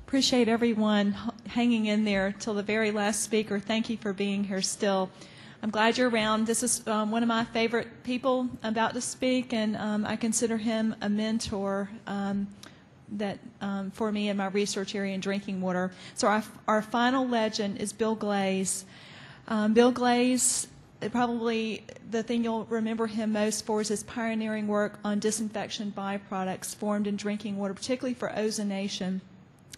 Appreciate everyone hanging in there till the very last speaker. Thank you for being here still. I'm glad you're around. This is one of my favorite people about to speak, and I consider him a mentor for me in my research area in drinking water. So our final legend is Bill Glaze. Bill Glaze, probably the thing you'll remember him most for is his pioneering work on disinfection byproducts formed in drinking water, particularly for ozonation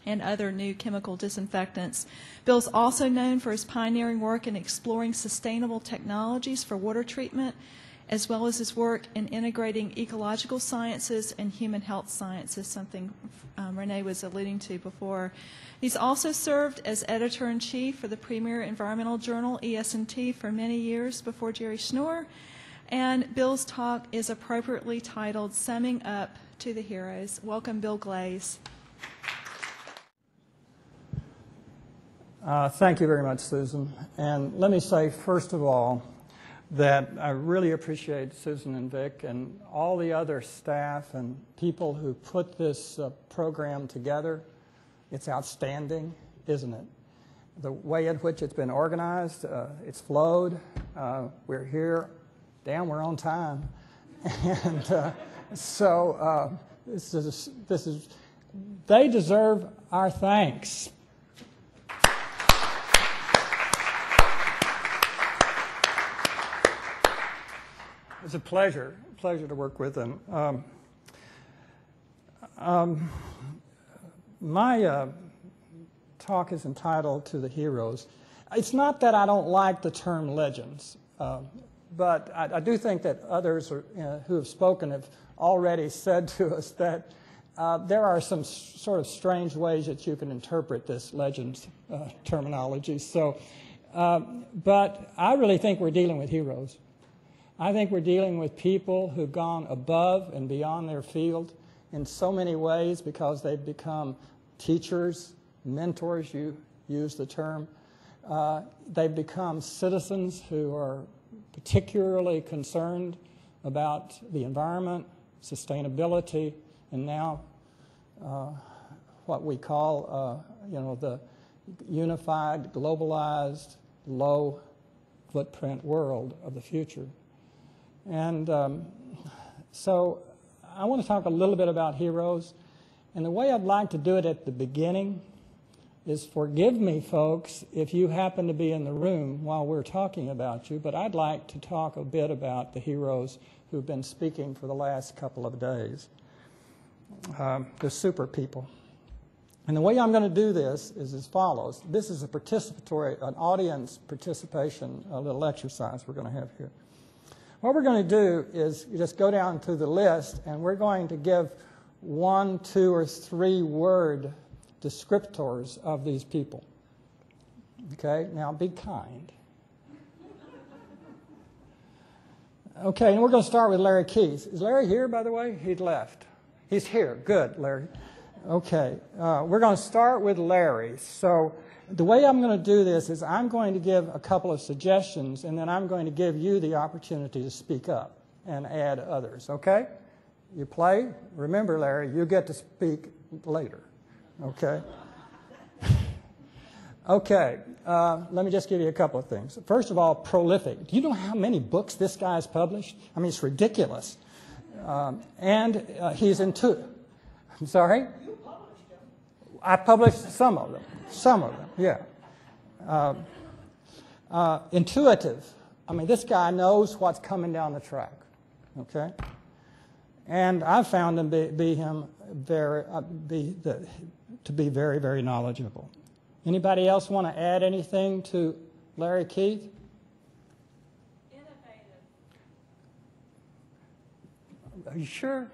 and other new chemical disinfectants. Bill's also known for his pioneering work in exploring sustainable technologies for water treatment, as well as his work in integrating ecological sciences and human health sciences, something Renee was alluding to before. He's also served as editor-in-chief for the premier environmental journal, ES&T, for many years before Jerry Schnoor. And Bill's talk is appropriately titled, Summing Up to the Heroes. Welcome, Bill Glaze. Thank you very much, Susan. And let me say, first of all, that I really appreciate Susan and Vic and all the other staff and people who put this program together. It's outstanding, isn't it? The way in which it's been organized, it's flowed. We're here. Damn, we're on time. And this is, they deserve our thanks. It's a pleasure to work with them. My talk is entitled To the Heroes. It's not that I don't like the term legends, but I do think that others who have spoken have already said to us that there are some sort of strange ways that you can interpret this legends terminology. So, but I really think we're dealing with heroes. I think we're dealing with people who've gone above and beyond their field in so many ways because they've become teachers, mentors, you use the term. They've become citizens who are particularly concerned about the environment, sustainability, and now what we call the unified, globalized, low footprint world of the future. And so I want to talk a little bit about heroes. And the way I'd like to do it at the beginning is, forgive me, folks, if you happen to be in the room while we're talking about you, but I'd like to talk a bit about the heroes who've been speaking for the last couple of days, the super people. And the way I'm going to do this is as follows. This is an audience participation, a little exercise we're going to have here. What we're going to do is just go down through the list, and we're going to give 1, 2, or 3 word descriptors of these people. Okay, now be kind. Okay, and we're going to start with Larry Keith. Is Larry here, by the way? He'd left. He's here. Good, Larry. Okay, we're going to start with Larry. So the way I'm going to do this is I'm going to give a couple of suggestions, and then I'm going to give you the opportunity to speak up and add others, okay? You play? Remember, Larry, you get to speak later, okay? Okay, let me just give you a couple of things. First of all, prolific. Do you know how many books this guy's published? I mean, it's ridiculous. And he's into... I'm sorry? You published them. I published some of them. Some of them, yeah. Intuitive. I mean, this guy knows what's coming down the track, okay? And I've found him to be very, very knowledgeable. Anybody else want to add anything to Larry Keith? Innovative. Are you sure?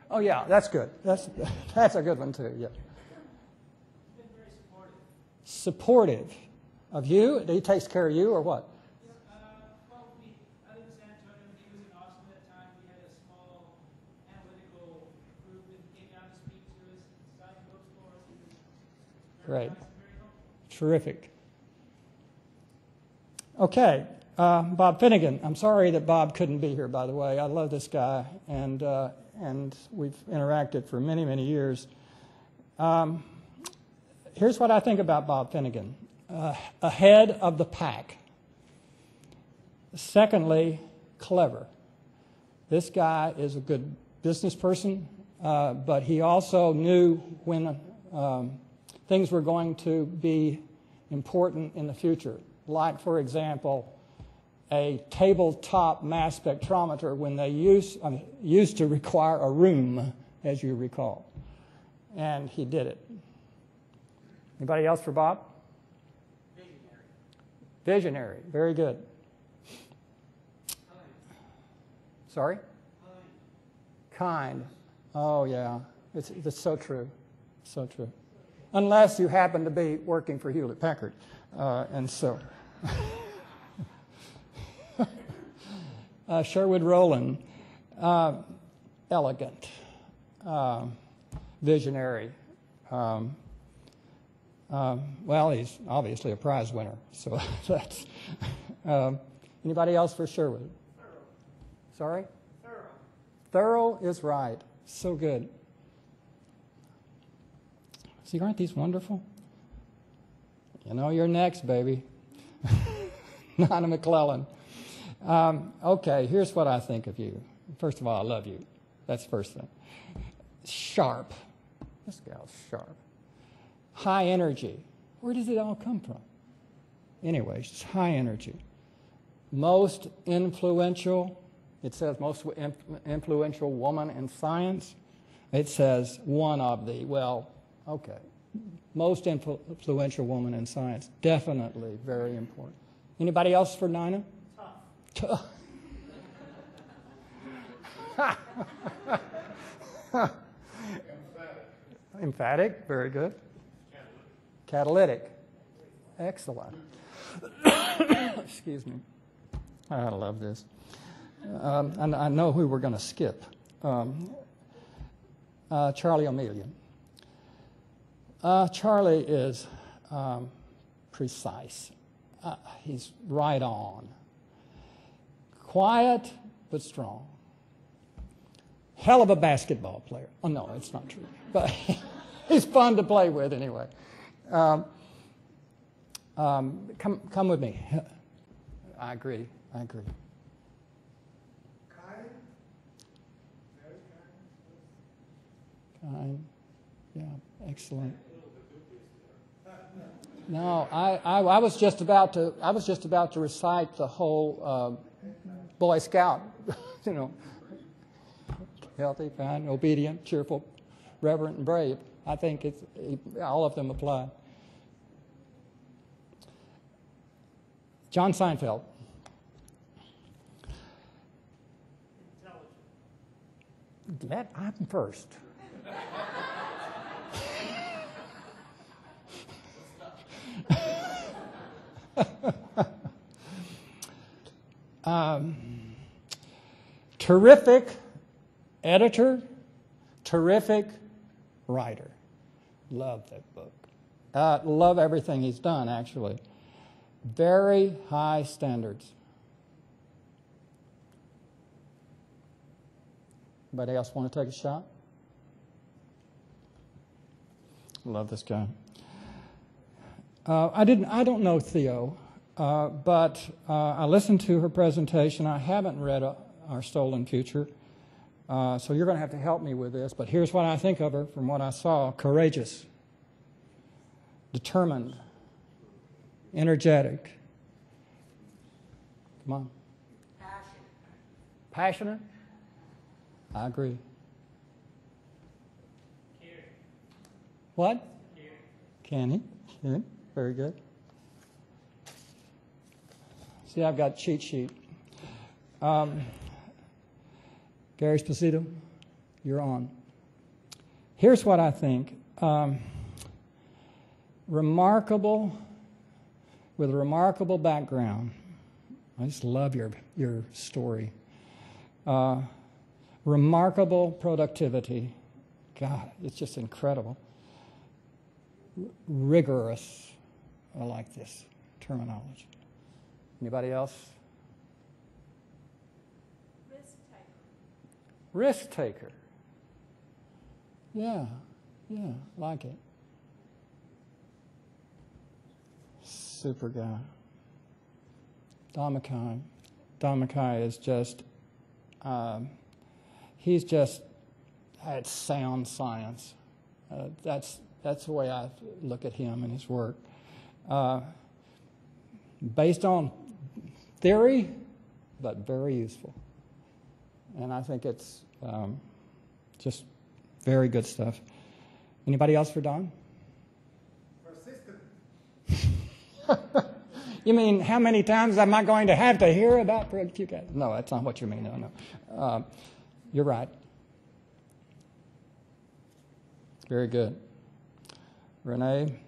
Oh, yeah, that's good. That's a good one, too, yeah. Supportive of you? He takes care of you, or what? Well, I live in San Antonio. He was in Austin at the time. We had a small analytical group that came down to speak to us, sign books for us. Great. Terrific. Okay, Bob Finnegan. I'm sorry that Bob couldn't be here, by the way. I love this guy, and we've interacted for many, many years. here's what I think about Bob Finnegan. Ahead of the pack. Secondly, clever. This guy is a good business person, but he also knew when things were going to be important in the future. Like, for example, a tabletop mass spectrometer when they used to require a room, as you recall. And he did it. Anybody else for Bob? Visionary. Visionary. Very good. Sorry? Kind. Oh, yeah. It's so true. So true. Unless you happen to be working for Hewlett-Packard. And so... Sherwood Rowland. Elegant. Visionary. Well, he's obviously a prize winner. So that's... anybody else for Sherwood? Sorry? Thorough. Thorough is right. So good. See, aren't these wonderful? You know, you're next, baby. Nana McClellan. Okay, here's what I think of you. First of all, I love you. That's the first thing. Sharp. This gal's sharp. High energy. Where does it all come from? Anyway, it's high energy. Most influential. It says most influential woman in science. It says one of the, well, okay. Most influential woman in science. Definitely very important. Anybody else for Nina? Tough. Emphatic. Very good. Catalytic. Excellent. Excuse me. I love this. And I know who we're going to skip. Charlie O'Melian. Charlie is precise. He's right on. Quiet, but strong. Hell of a basketball player. Oh, no, it's not true. But he's fun to play with anyway. Come with me. I agree. Kind. Very kind. Kind. Yeah, excellent. No, I was just about to recite the whole Boy Scout, you know, healthy, kind, obedient, cheerful, reverent, and brave. I think all of them apply. John Seinfeld. I'm first. Terrific editor, terrific writer. Love that book. Love everything he's done, actually. Very high standards. Anybody else want to take a shot? Love this guy. I don't know Theo, but I listened to her presentation. I haven't read Our Stolen Future, so you're going to have to help me with this. But here's what I think of her from what I saw. Courageous, determined, energetic. Come on. Passionate? I agree. Caring. What? Caring. Kenny? Very good. See, I've got cheat sheet. Gary Esposito, you're on. Here's what I think. Remarkable, with a remarkable background. I just love your story. Remarkable productivity. God, it's just incredible. Rigorous. I like this terminology. Anybody else? Risk taker. Yeah, like it. super guy. Don Mackay. Don Mackay is just, he's just had sound science. That's the way I look at him and his work. Based on theory, but very useful. And I think it's just very good stuff. Anybody else for Don? You mean, how many times am I going to have to hear about QCAS? No, that's not what you mean. No. You're right. Very good. Renee,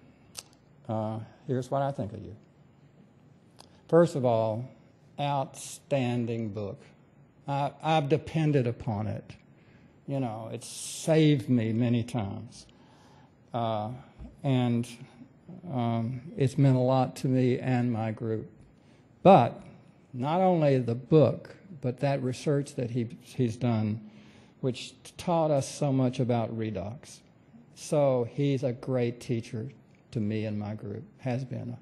here's what I think of you. First of all, outstanding book. I've depended upon it. You know, it's saved me many times. And it's meant a lot to me and my group. But not only the book, but that research that he's done, which taught us so much about redox. So he's a great teacher to me and my group, has been.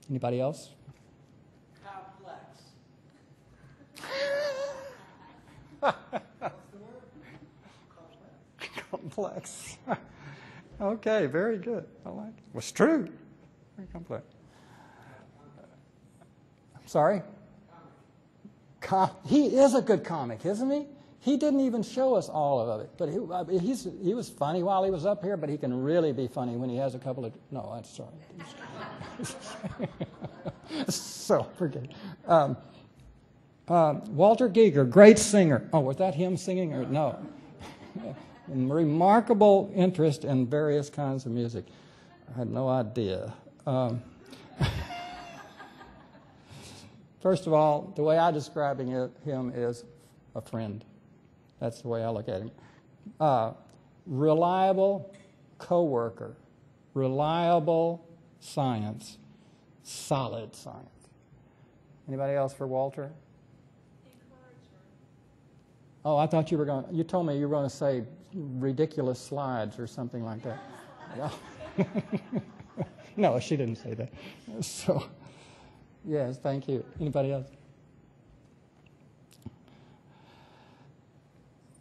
Anybody else? Complex. Okay, very good. I like it. Well, it's true. Very complex. Sorry? He is a good comic, isn't he? He didn't even show us all of it, but he was funny while he was up here, but he can really be funny when he has a couple of... No, I'm sorry. So, forget it. Walter Giger, great singer. Oh, was that him singing or no? Remarkable interest in various kinds of music. I had no idea. First of all, the way I'm describing him is a friend. That's the way I look at him. Reliable coworker, reliable science, solid science. Anybody else for Walter? Oh, I thought you told me you were going to say ridiculous slides or something like that. No, she didn't say that. So, yes, thank you. Anybody else?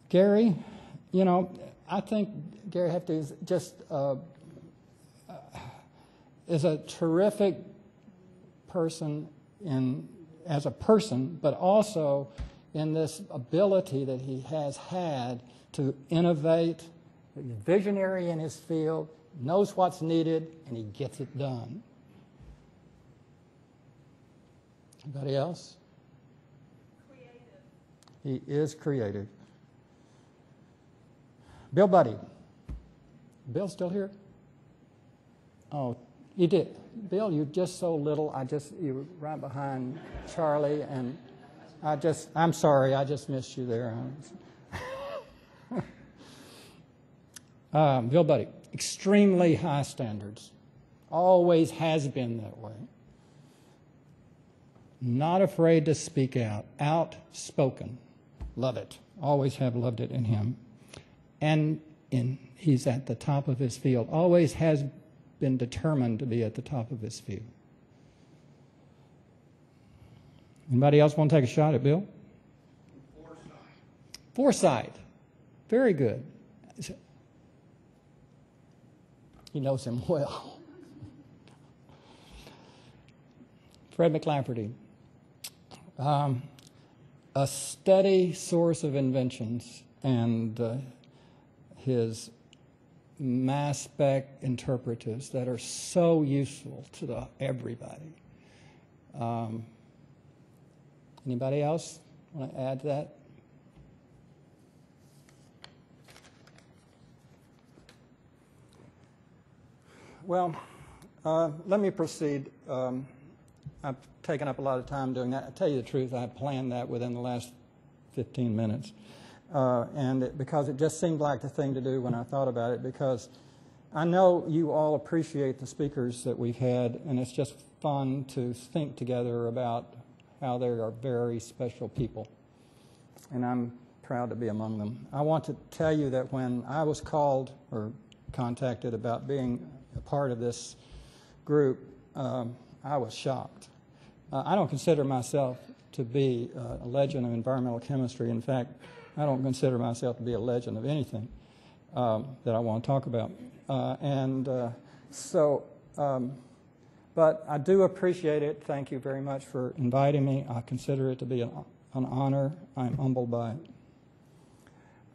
Gary, you know, I think Gary Hefty is just is a terrific person as a person, but also in this ability that he has had to innovate. He's visionary in his field, knows what's needed, and he gets it done. Anybody else? Creative. He is creative. Bill Buddy. Bill still here? Oh, you did. Bill, you're just so little. You were right behind Charlie, and I'm sorry, I just missed you there. Bill Buddy, extremely high standards. Always has been that way. Not afraid to speak out. Outspoken. Love it. Always have loved it in him. And he's at the top of his field. Always has been determined to be at the top of his field. Anybody else want to take a shot at Bill? Foresight. Very good. He knows him well. Fred McLafferty. A steady source of inventions, and his mass spec interpretatives that are so useful to everybody. Anybody else want to add to that? Well, let me proceed. I've taken up a lot of time doing that. I tell you the truth, I planned that within the last 15 minutes. Because it just seemed like the thing to do when I thought about it, because I know you all appreciate the speakers that we've had, and it's just fun to think together about how they are very special people, and I'm proud to be among them. I want to tell you that when I was called or contacted about being a part of this group, I was shocked. I don't consider myself to be a legend of environmental chemistry. In fact, I don't consider myself to be a legend of anything that I want to talk about. But I do appreciate it. Thank you very much for inviting me. I consider it to be an honor. I'm humbled by it.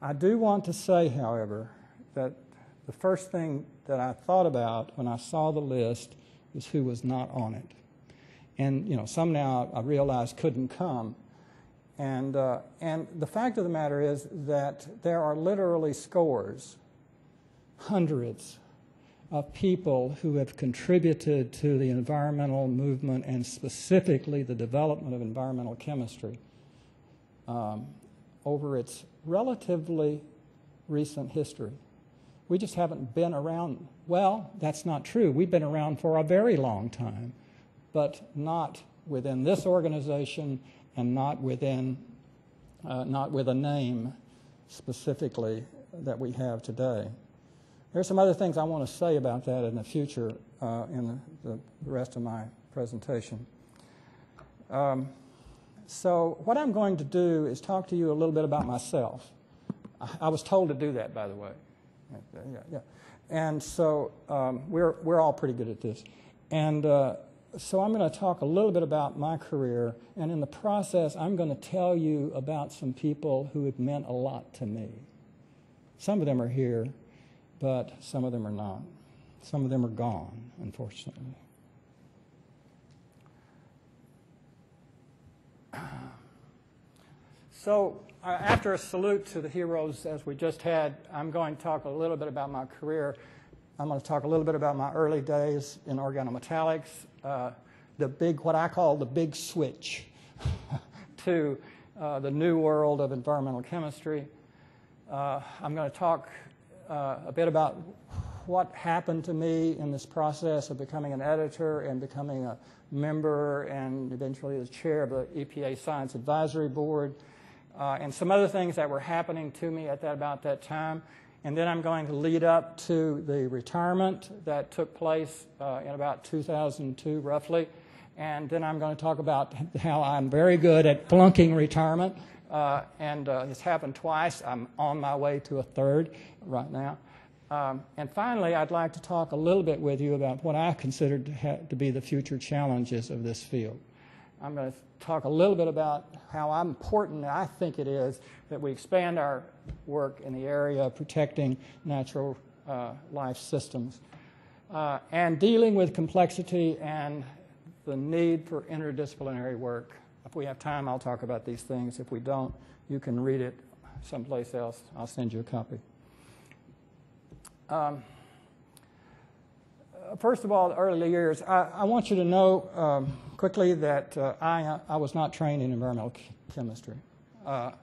I do want to say, however, that the first thing that I thought about when I saw the list was who was not on it. And, you know, some now I realized couldn't come. And the fact of the matter is that there are literally scores, hundreds of people who have contributed to the environmental movement and specifically the development of environmental chemistry over its relatively recent history. We just haven't been around. Well, that's not true. We've been around for a very long time, but not within this organization and not with a name specifically that we have today. There's some other things I want to say about that in the future in the rest of my presentation. So what I'm going to do is talk to you a little bit about myself. I was told to do that, by the way. Yeah. And so we're all pretty good at this. And so I'm going to talk a little bit about my career, and in the process, I'm going to tell you about some people who have meant a lot to me. Some of them are here, but some of them are not. Some of them are gone, unfortunately. So after a salute to the heroes, as we just had, I'm going to talk a little bit about my career. I'm going to talk a little bit about my early days in organometallics, what I call the big switch to the new world of environmental chemistry. I'm going to talk a bit about what happened to me in this process of becoming an editor and becoming a member and eventually the chair of the EPA Science Advisory Board, and some other things that were happening to me at about that time. And then I'm going to lead up to the retirement that took place in about 2002, roughly. And then I'm going to talk about how I'm very good at flunking retirement. And it's happened twice. I'm on my way to a third right now. And finally, I'd like to talk a little bit with you about what I consider to be the future challenges of this field. I'm going to talk a little bit about how important I think it is that we expand our work in the area of protecting natural life systems and dealing with complexity and the need for interdisciplinary work. If we have time, I'll talk about these things. If we don't, you can read it someplace else. I'll send you a copy. First of all, the early years, I want you to know quickly that I was not trained in environmental chemistry. In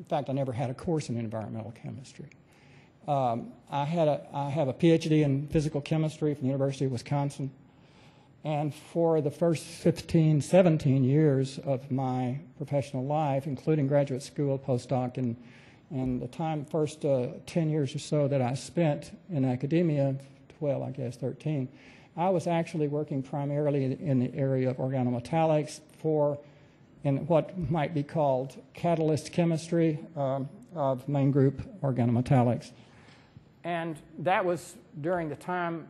fact, I never had a course in environmental chemistry. I have a PhD in physical chemistry from the University of Wisconsin. And for the first 15, 17 years of my professional life, including graduate school, postdoc, and the first 10 years or so that I spent in academia, 12, I guess, 13, I was actually working primarily in the area of organometallics in what might be called catalyst chemistry of main group organometallics. And that was during the time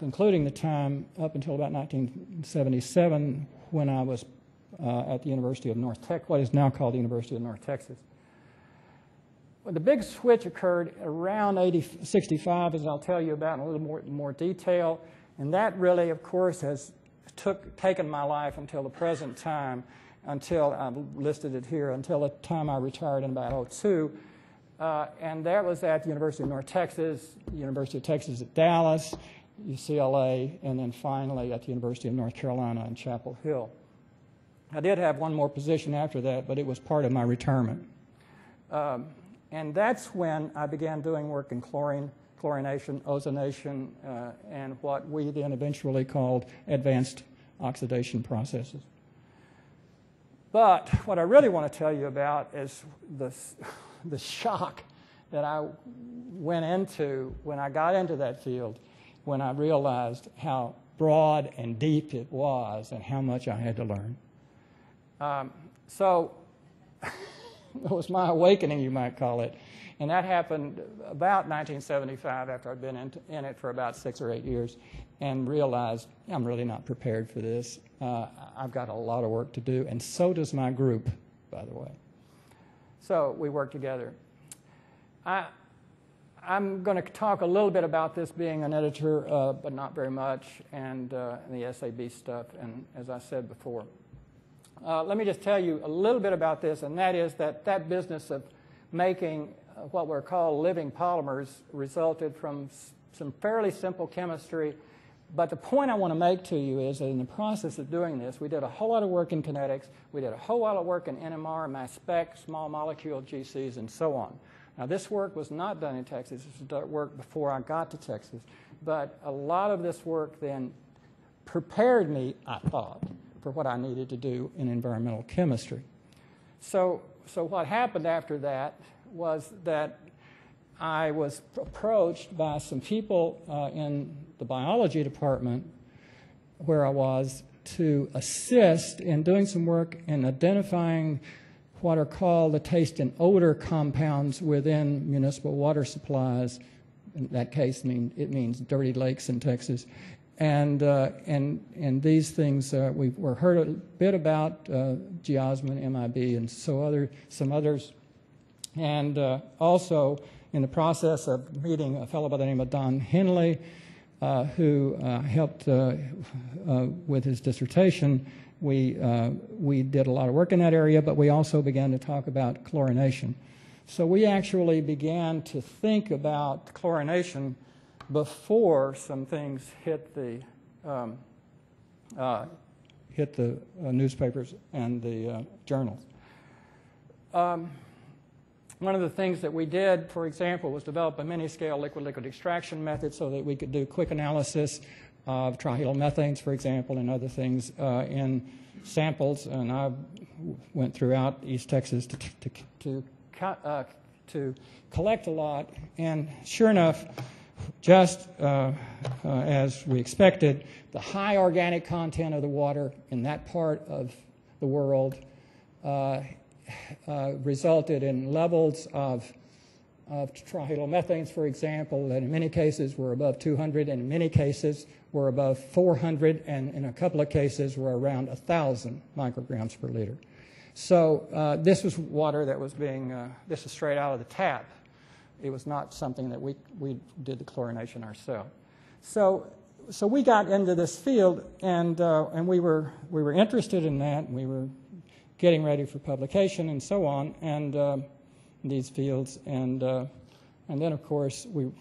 including the time up until about 1977 when I was at the University of North Texas, what is now called the University of North Texas. Well, the big switch occurred around 65, as I'll tell you about in a little more detail, and that really, of course, has taken my life until the present time, until I've listed it here, until the time I retired in about 2002, and that was at the University of North Texas, University of Texas at Dallas, UCLA, and then finally at the University of North Carolina in Chapel Hill. I did have one more position after that, but it was part of my retirement. And that's when I began doing work in chlorination, ozonation, and what we then eventually called advanced oxidation processes. But what I really want to tell you about is the shock that I went into when I got into that field, when I realized how broad and deep it was and how much I had to learn. So it was my awakening, you might call it. And that happened about 1975, after I'd been in it for about 6 or 8 years, and realized I'm really not prepared for this. I've got a lot of work to do, and so does my group, by the way. So we work together. I'm going to talk a little bit about this being an editor, but not very much, and the SAB stuff, and as I said before. Let me just tell you a little bit about this, and that is that business of making what were called living polymers resulted from some fairly simple chemistry. But the point I want to make to you is that in the process of doing this, we did a whole lot of work in kinetics, we did a whole lot of work in NMR, mass spec, small molecule GCs, and so on. Now, this work was not done in Texas. This was work before I got to Texas. But a lot of this work then prepared me, I thought, for what I needed to do in environmental chemistry. So what happened after that was that I was approached by some people in the biology department where I was to assist in doing some work in identifying what are called the taste and odor compounds within municipal water supplies. In that case, it means dirty lakes in Texas. And these things we've heard a bit about, geosmin, MIB, and some others. And also in the process of meeting a fellow by the name of Don Henley, who helped with his dissertation. We did a lot of work in that area, but we also began to talk about chlorination. So we actually began to think about chlorination before some things hit the newspapers and the journals. One of the things that we did, for example, was develop a mini-scale liquid-liquid extraction method so that we could do quick analysis of trihalylmethanes, for example, and other things in samples. And I went throughout East Texas to collect a lot. And sure enough, just as we expected, the high organic content of the water in that part of the world resulted in levels of trihalylmethanes, for example, that in many cases were above 200, and in many cases were above 400, and in a couple of cases were around 1,000 micrograms per liter. So this was water that was this was straight out of the tap. It was not something that we did the chlorination ourselves. So we got into this field, and we were interested in that. We were getting ready for publication and so on, and these fields, and then of course we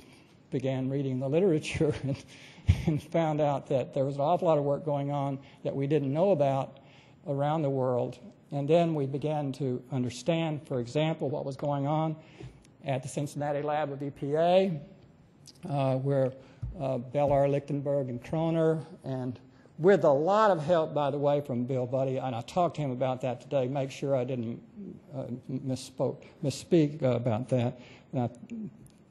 began reading the literature and found out that there was an awful lot of work going on that we didn't know about around the world. And then we began to understand, for example, what was going on at the Cincinnati lab of EPA, where Bellar, Lichtenberg, and Kroner, and with a lot of help, by the way, from Bill Buddy, and I talked to him about that today, make sure I didn't misspeak about that. And I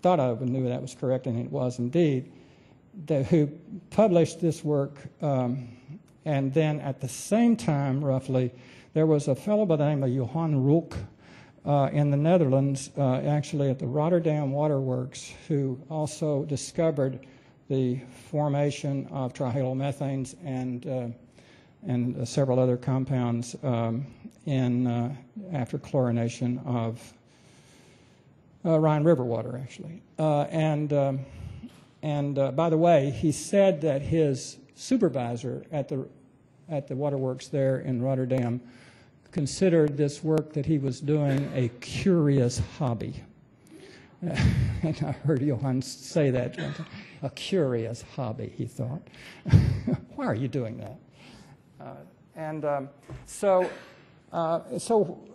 thought I knew that was correct, and it was indeed, who published this work. And then at the same time, roughly, there was a fellow by the name of Johan Roelk in the Netherlands, actually at the Rotterdam Waterworks, who also discovered the formation of trihalylmethanes and several other compounds after chlorination of Rhine River water, actually. And by the way, he said that his supervisor at the waterworks there in Rotterdam considered this work that he was doing a curious hobby. And I heard Johan say that. A curious hobby, he thought. Why are you doing that? So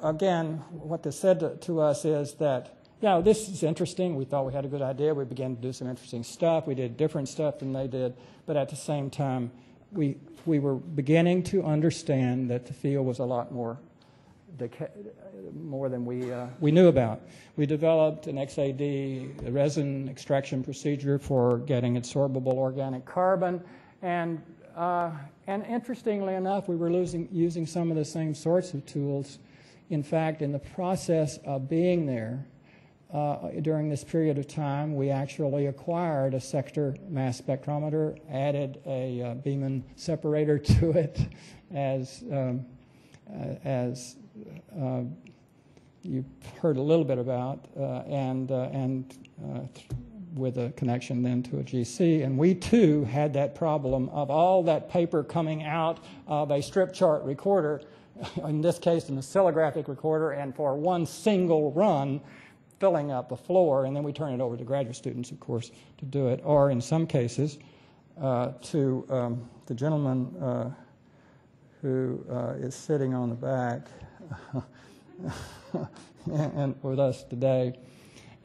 again, what this said to us is that, this is interesting. We thought we had a good idea. We began to do some interesting stuff. We did different stuff than they did. But at the same time, we were beginning to understand that the field was a lot more more than we knew about. We developed an XAD, a resin extraction procedure for getting adsorbable organic carbon, and interestingly enough, we were using some of the same sorts of tools. In fact, in the process of being there, during this period of time, we actually acquired a sector mass spectrometer, added a Beeman separator to it, as you heard a little bit about, and with a connection then to a GC. And we too had that problem of all that paper coming out of a strip chart recorder, in this case an oscillographic recorder, and for one single run filling up the floor, and then we turn it over to graduate students, of course, to do it, or in some cases to the gentleman who is sitting on the back and with us today.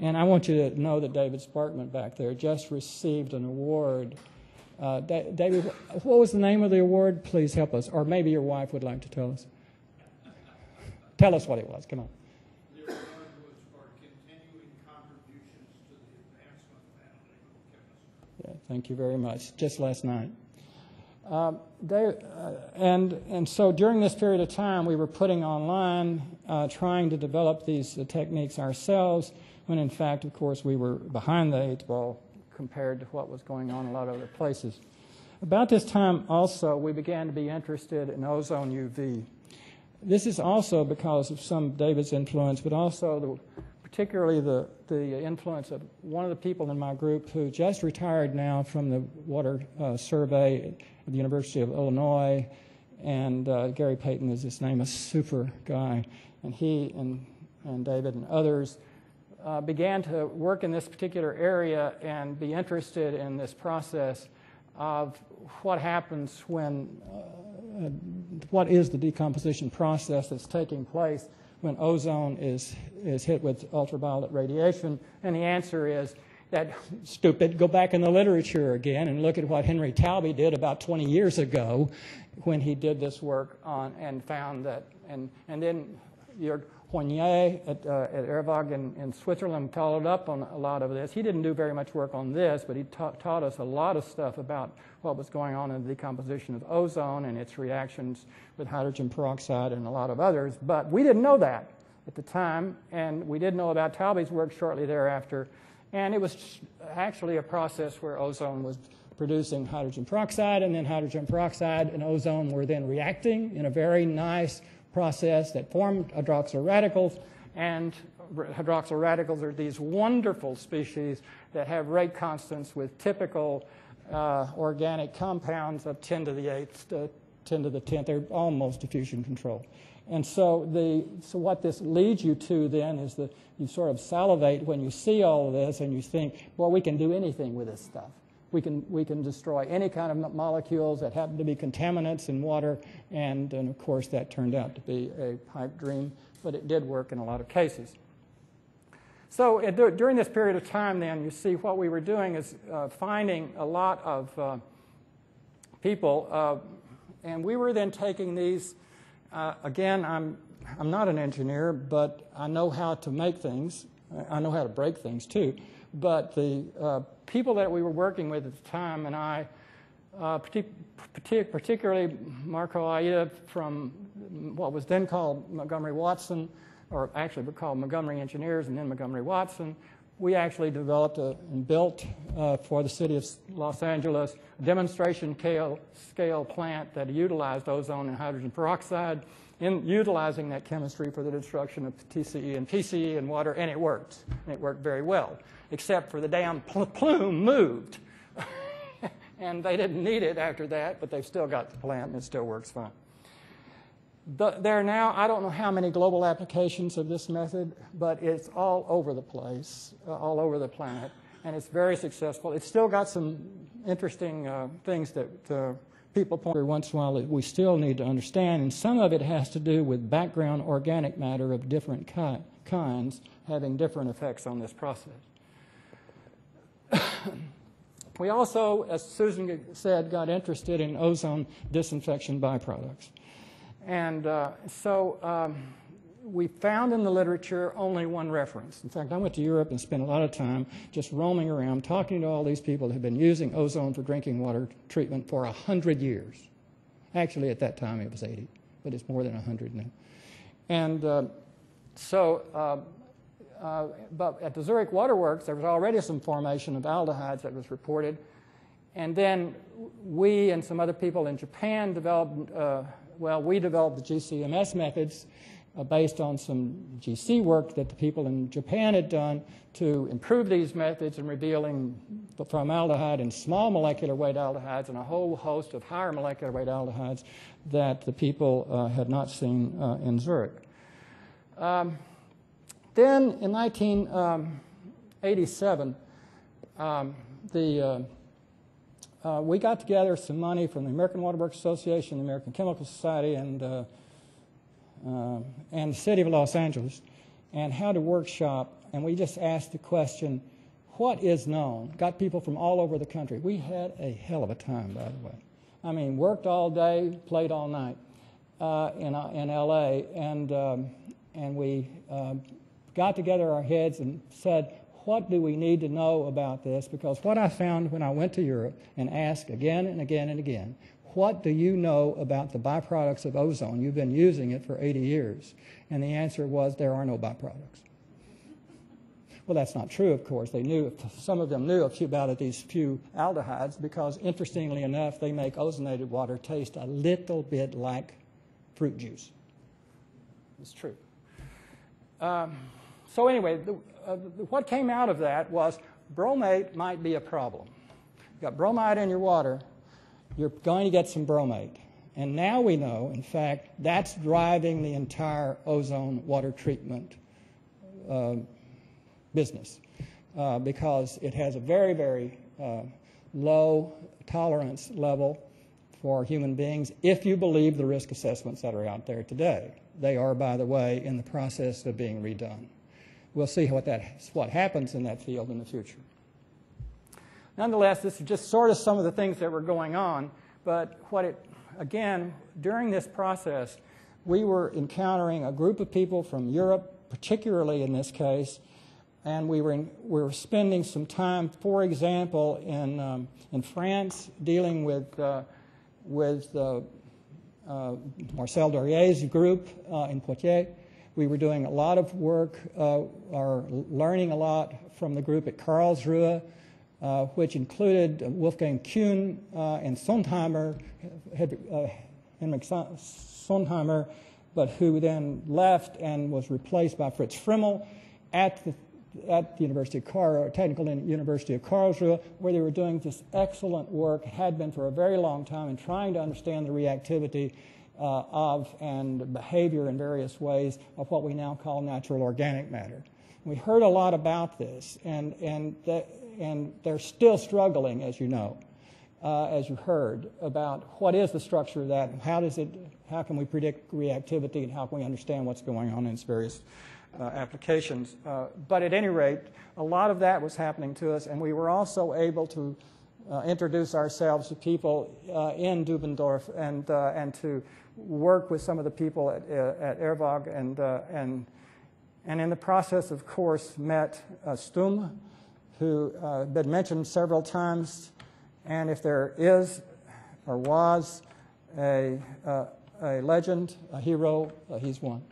And I want you to know that David Sparkman back there just received an award. David, what was the name of the award? Please help us. Or maybe your wife would like to tell us. Tell us what it was. Come on. The award was for continuing contributions to the advancement of analytical chemistry. Yeah, thank you very much. Just last night. And so during this period of time, we were putting online, trying to develop these techniques ourselves, when in fact, of course, we were behind the 8 ball compared to what was going on in a lot of other places. About this time also, we began to be interested in ozone UV. This is also because of some of David's influence, but also particularly the influence of one of the people in my group who just retired now from the water survey at the University of Illinois, and Gary Payton is his name, a super guy. And he and David and others began to work in this particular area and be interested in this process of what happens when, what is the decomposition process that's taking place when ozone is hit with ultraviolet radiation. And the answer is that, stupid, go back in the literature again and look at what Henry Talby did about 20 years ago when he did this work on and found that, and then your Hoynier at Ervag in Switzerland followed up on a lot of this. He didn't do very much work on this, but he taught us a lot of stuff about what was going on in the decomposition of ozone and its reactions with hydrogen peroxide and a lot of others. But we didn't know that at the time, and we did know about Talby's work shortly thereafter. And it was actually a process where ozone was producing hydrogen peroxide, and then hydrogen peroxide and ozone were then reacting in a very nice process that formed hydroxyl radicals, and hydroxyl radicals are these wonderful species that have rate constants with typical organic compounds of 10 to the 8th, 10 to the 10th. They're almost diffusion controlled. And so what this leads you to then is that you sort of salivate when you see all of this and you think, well, we can do anything with this stuff. We can destroy any kind of molecules that happen to be contaminants in water, and of course that turned out to be a pipe dream, but it did work in a lot of cases. So during this period of time then, you see what we were doing is finding a lot of people, and we were then taking these, again, I'm not an engineer, but I know how to make things. I know how to break things too. But the people that we were working with at the time, and I, particularly Marco Aida from what was then called Montgomery-Watson, or actually were called Montgomery Engineers and then Montgomery-Watson, we actually developed and built for the city of Los Angeles a demonstration scale plant that utilized ozone and hydrogen peroxide, in utilizing that chemistry for the destruction of TCE and PCE in water, and it worked. And it worked very well, except for the damn plume moved. And they didn't need it after that, but they've still got the plant, and it still works fine. There are now, I don't know how many global applications of this method, but it's all over the place, all over the planet, and it's very successful. It's still got some interesting things that people point every once in a while that we still need to understand, and some of it has to do with background organic matter of different kinds having different effects on this process. We also, as Susan said, got interested in ozone disinfection byproducts. And we found in the literature only one reference. In fact, I went to Europe and spent a lot of time just roaming around, talking to all these people that have been using ozone for drinking water treatment for 100 years. Actually, at that time, it was 80, but it's more than 100 now. And but at the Zurich Waterworks, there was already some formation of aldehydes that was reported. And then we and some other people in Japan developed, we developed the GCMS methods based on some GC work that the people in Japan had done to improve these methods in revealing formaldehyde and small molecular weight aldehydes and a whole host of higher molecular weight aldehydes that the people had not seen in Zurich. Then in 1987, we got together some money from the American Waterworks Association, the American Chemical Society, and the City of Los Angeles, and had a workshop, and we just asked the question, what is known? Got people from all over the country. We had a hell of a time, by the way. I mean, worked all day, played all night in L.A., and we got together our heads and said, what do we need to know about this? Because what I found when I went to Europe and asked again and again and again, what do you know about the byproducts of ozone? You've been using it for 80 years. And the answer was there are no byproducts. Well, that's not true, of course. They knew, some of them knew about these few aldehydes because, interestingly enough, they make ozonated water taste a little bit like fruit juice. It's true. So anyway, what came out of that was bromate might be a problem. You've got bromide in your water, you're going to get some bromate. And now we know, in fact, that's driving the entire ozone water treatment business because it has a very, very low tolerance level for human beings if you believe the risk assessments that are out there today. They are, by the way, in the process of being redone. We'll see what happens in that field in the future. Nonetheless, this is just sort of some of the things that were going on, but again, during this process, we were encountering a group of people from Europe, particularly in this case, and we were spending some time, for example, in France, dealing with Marcel Dorier's group in Poitiers. We were doing a lot of work, or learning a lot from the group at Karlsruhe, which included Wolfgang Kuhn and Sondheimer, Henrik Sondheimer, but who then left and was replaced by Fritz Frimmel at the Technical University of Karlsruhe, where they were doing this excellent work, had been for a very long time, in trying to understand the reactivity of and behavior in various ways of what we now call natural organic matter. We heard a lot about this, and they're still struggling, as you know, as you heard, about what is the structure of that, and how can we predict reactivity, and how can we understand what's going on in its various applications. But at any rate, a lot of that was happening to us, and we were also able to introduce ourselves to people in Dubendorf and to work with some of the people at ERVAG, and in the process, of course, met Stum, who had been mentioned several times, and if there is or was a legend, a hero, he's one.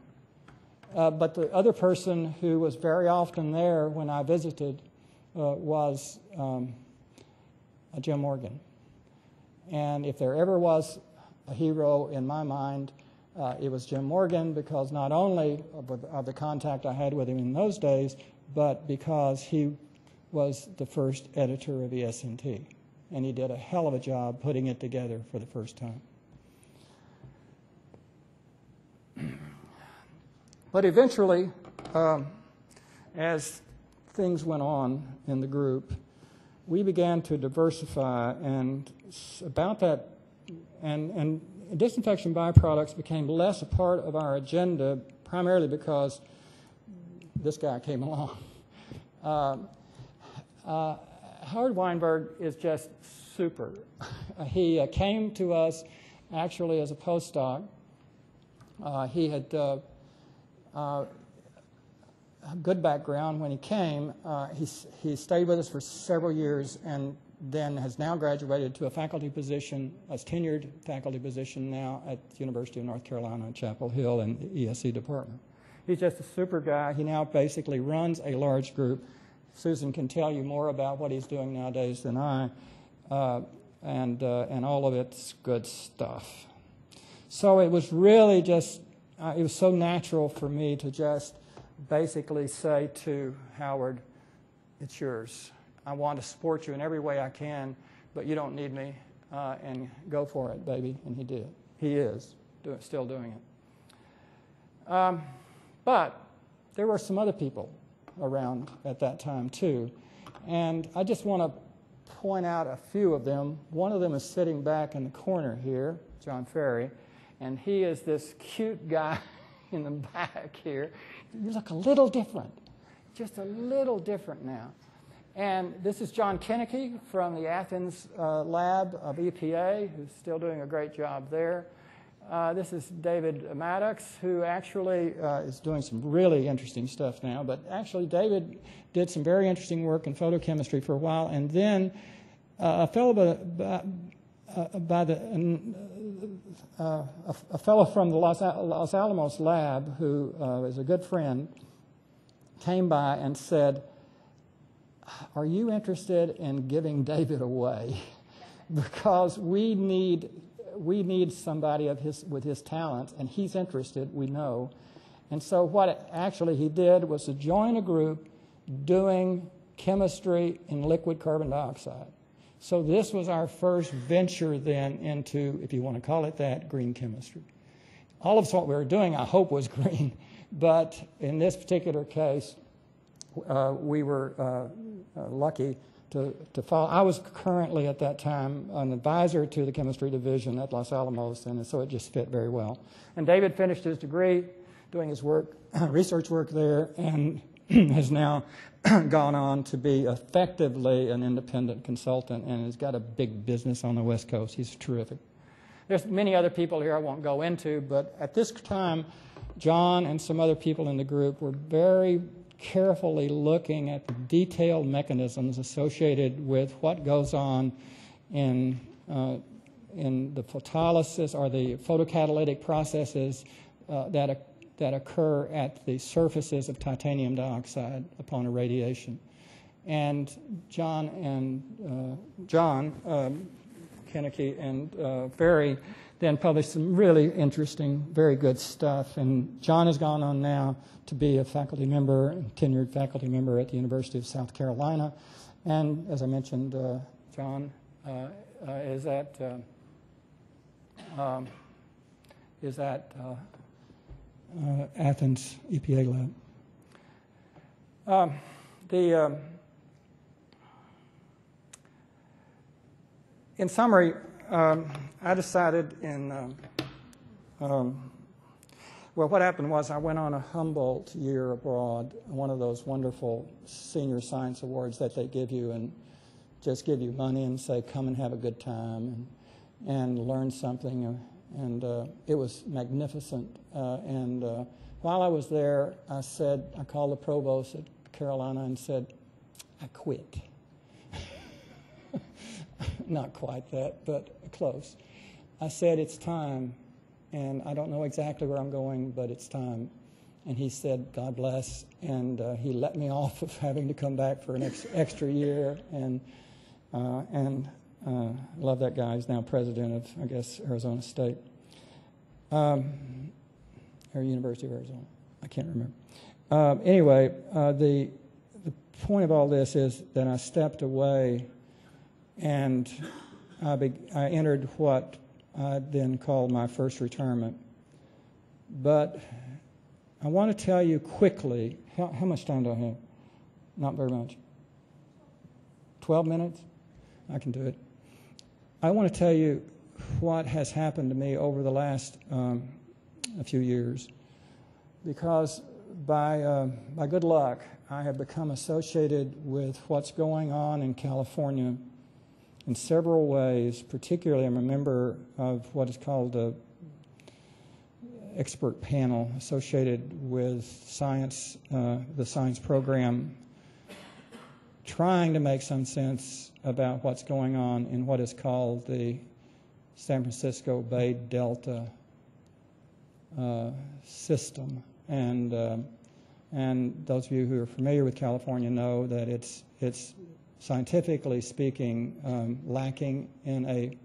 But the other person who was very often there when I visited was Jim Morgan. And if there ever was a hero in my mind, it was Jim Morgan, because not only of the contact I had with him in those days, but because he was the first editor of ESNT. And he did a hell of a job putting it together for the first time. But eventually, as things went on in the group, we began to diversify, and about that, and disinfection byproducts became less a part of our agenda, primarily because this guy came along. Howard Weinberg is just super. He came to us actually as a postdoc. He had a good background. When he came, he stayed with us for several years and then has now graduated to a faculty position, a tenured faculty position now at the University of North Carolina at Chapel Hill in the ESE department. He's just a super guy. He now basically runs a large group. Susan can tell you more about what he's doing nowadays than I, and all of it's good stuff. So it was really just, it was so natural for me to just basically say to Howard, it's yours. I want to support you in every way I can, but you don't need me, and go for it, baby. And he did. He is still doing it. But there were some other people around at that time, too. And I just want to point out a few of them. One of them is sitting back in the corner here, John Ferry, and he is this cute guy in the back here. You look a little different, just a little different now. And this is John Kennecke from the Athens lab of EPA, who's still doing a great job there. This is David Maddox, who actually is doing some really interesting stuff now. But actually, David did some very interesting work in photochemistry for a while. And then a fellow a fellow from the Los Alamos lab, who is a good friend, came by and said, are you interested in giving David away? Because we need somebody with his talents, and he's interested, we know. And so what actually he did was to join a group doing chemistry in liquid carbon dioxide. So this was our first venture then into, if you want to call it that, green chemistry. All of what we were doing, I hope, was green, but in this particular case, we were lucky to follow. I was currently at that time an advisor to the chemistry division at Los Alamos, and so it just fit very well. And David finished his degree doing his work, research work there, and has now gone on to be effectively an independent consultant and has got a big business on the West Coast. He's terrific. There's many other people here I won't go into, but at this time, John and some other people in the group were very carefully looking at the detailed mechanisms associated with what goes on in the photolysis or the photocatalytic processes that occur at the surfaces of titanium dioxide upon irradiation. And John Kennecke and Ferry then published some really interesting, very good stuff. And John has gone on now to be a faculty member, tenured faculty member at the University of South Carolina. And as I mentioned, John is at Athens EPA lab. In summary, I decided well, what happened was I went on a Humboldt year abroad, one of those wonderful senior science awards that they give you and just give you money and say, come and have a good time and learn something. And it was magnificent. And while I was there, I called the provost at Carolina and said, I quit. Not quite that, but close. I said, it's time, and I don't know exactly where I'm going, but it's time. And he said, God bless, and he let me off of having to come back for an extra year, and love that guy. He's now president of, I guess, Arizona State, or University of Arizona. I can't remember. Anyway, the point of all this is that I stepped away, and I entered what I then called my first retirement. But I want to tell you quickly, how much time do I have? Not very much. 12 minutes? I can do it. I want to tell you what has happened to me over the last a few years, because by good luck, I have become associated with what's going on in California in several ways. Particularly, I'm a member of what is called expert panel associated with science, the science program, trying to make some sense about what's going on in what is called the San Francisco Bay Delta system. And those of you who are familiar with California know that it's scientifically speaking lacking in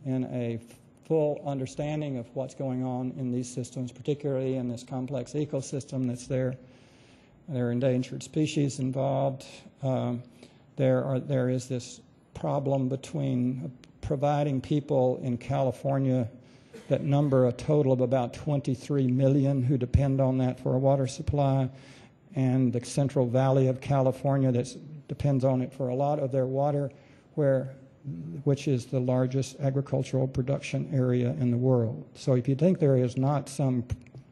a full understanding of what's going on in these systems, particularly in this complex ecosystem that's there. There are endangered species involved. There is this problem between providing people in California that number a total of about 23 million who depend on that for a water supply, and the Central Valley of California that depends on it for a lot of their water, which is the largest agricultural production area in the world. So if you think there is not some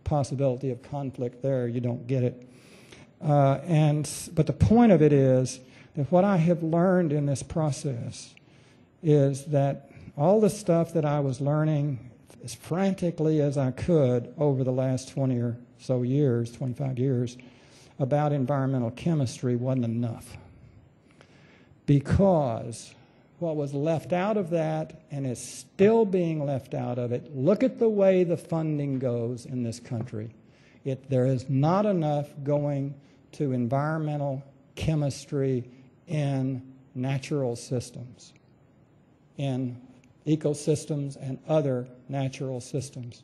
possibility of conflict there, you don't get it. But the point of it is that what I have learned in this process is that all the stuff that I was learning as frantically as I could over the last 20 or so years, 25 years, about environmental chemistry wasn't enough. Because what was left out of that, and is still being left out of it, look at the way the funding goes in this country. There is not enough going to environmental chemistry in natural systems, in ecosystems and other natural systems.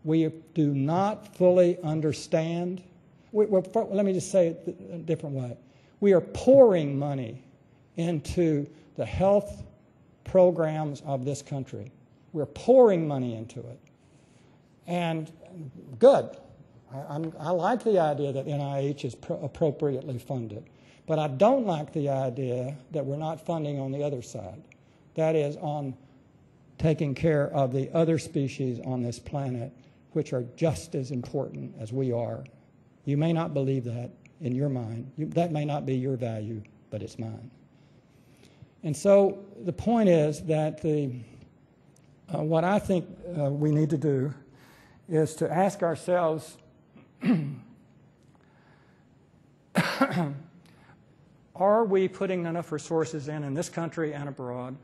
We do not fully understand. Let me just say it a different way. We are pouring money into the health programs of this country. We're pouring money into it. And good. I like the idea that NIH is appropriately funded. But I don't like the idea that we're not funding on the other side. That is, on taking care of the other species on this planet, which are just as important as we are. You may not believe that in your mind. That may not be your value, but it's mine. And so the point is that what I think we need to do is to ask ourselves, are we putting enough resources in this country and abroad,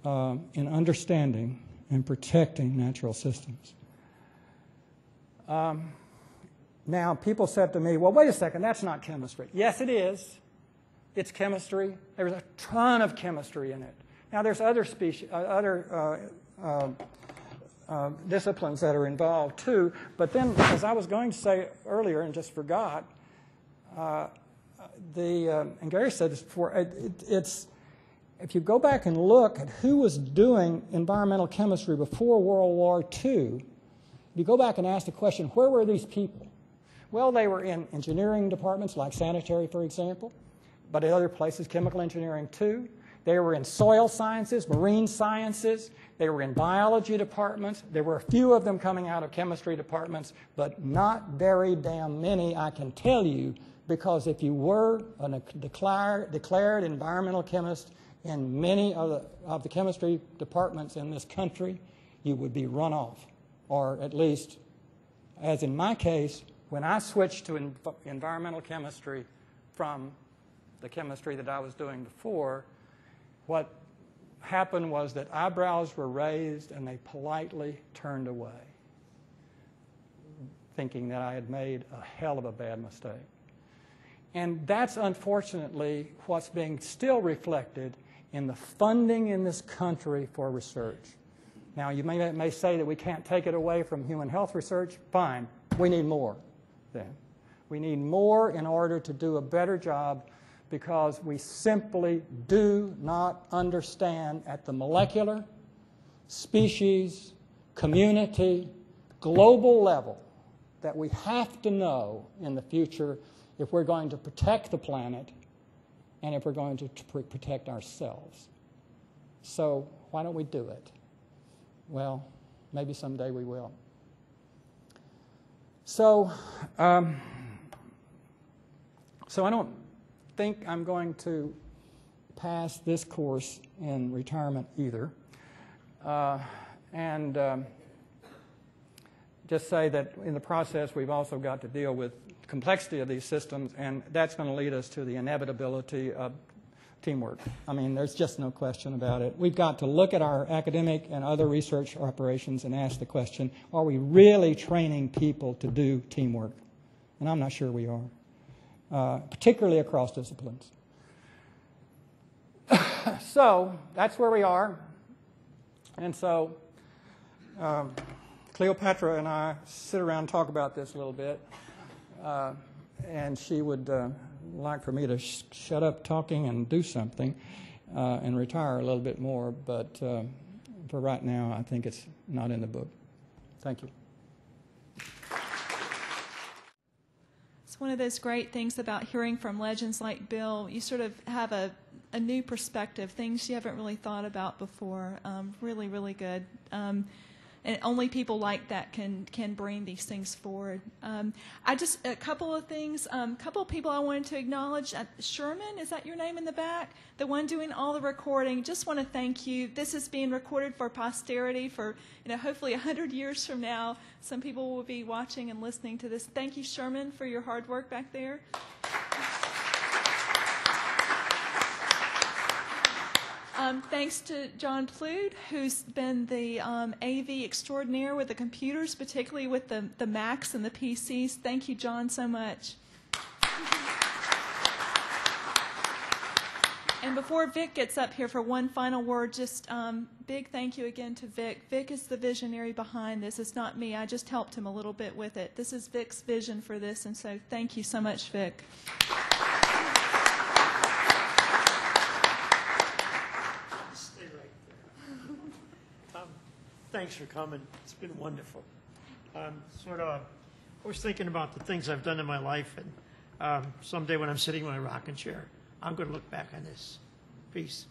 in understanding and protecting natural systems? Now, people said to me, well, wait a second, that's not chemistry. Yes, it is. It's chemistry. There's a ton of chemistry in it. Now, there's other disciplines that are involved, too. But then, as I was going to say earlier and just forgot, and Gary said this before, if you go back and look at who was doing environmental chemistry before World War II, you go back and ask the question, where were these people? Well, they were in engineering departments like sanitary, for example, but in other places, chemical engineering too. They were in soil sciences, marine sciences. They were in biology departments. There were a few of them coming out of chemistry departments, but not very damn many, I can tell you, because if you were a declared environmental chemist in many of the chemistry departments in this country, you would be run off. Or at least, as in my case, when I switched to environmental chemistry from the chemistry that I was doing before, what happened was that eyebrows were raised and they politely turned away, thinking that I had made a hell of a bad mistake. And that's unfortunately what's being still reflected in the funding in this country for research. Now, you may say that we can't take it away from human health research. Fine. We need more then. We need more in order to do a better job, because we simply do not understand at the molecular, species, community, global level that we have to know in the future if we're going to protect the planet and if we're going to protect ourselves. So why don't we do it? Well, maybe someday we will. So I don't think I'm going to pass this course in retirement either. just say that in the process we've also got to deal with the complexity of these systems, and that's going to lead us to the inevitability of teamwork. I mean, there's just no question about it. We've got to look at our academic and other research operations and ask the question, are we really training people to do teamwork? And I'm not sure we are, particularly across disciplines. So that's where we are. And so Cleopatra and I sit around and talk about this a little bit. And she would like for me to shut up talking and do something and retire a little bit more. But for right now, I think it's not in the book. Thank you. It's one of those great things about hearing from legends like Bill. You sort of have a new perspective, things you haven't really thought about before. Really, really good. And only people like that can bring these things forward. A couple of things. A couple of people I wanted to acknowledge. Sherman, is that your name in the back? The one doing all the recording. Just want to thank you. This is being recorded for posterity for, hopefully 100 years from now. Some people will be watching and listening to this. Thank you, Sherman, for your hard work back there. Thanks to John Plude, who's been the AV extraordinaire with the computers, particularly with the Macs and the PCs. Thank you, John, so much. And before Vic gets up here for one final word, just big thank you again to Vic. Vic is the visionary behind this. It's not me. I just helped him a little bit with it. This is Vic's vision for this, and so thank you so much, Vic. Thanks for coming. It's been wonderful. I was thinking about the things I've done in my life, and someday when I'm sitting in my rocking chair, I'm going to look back on this. Peace.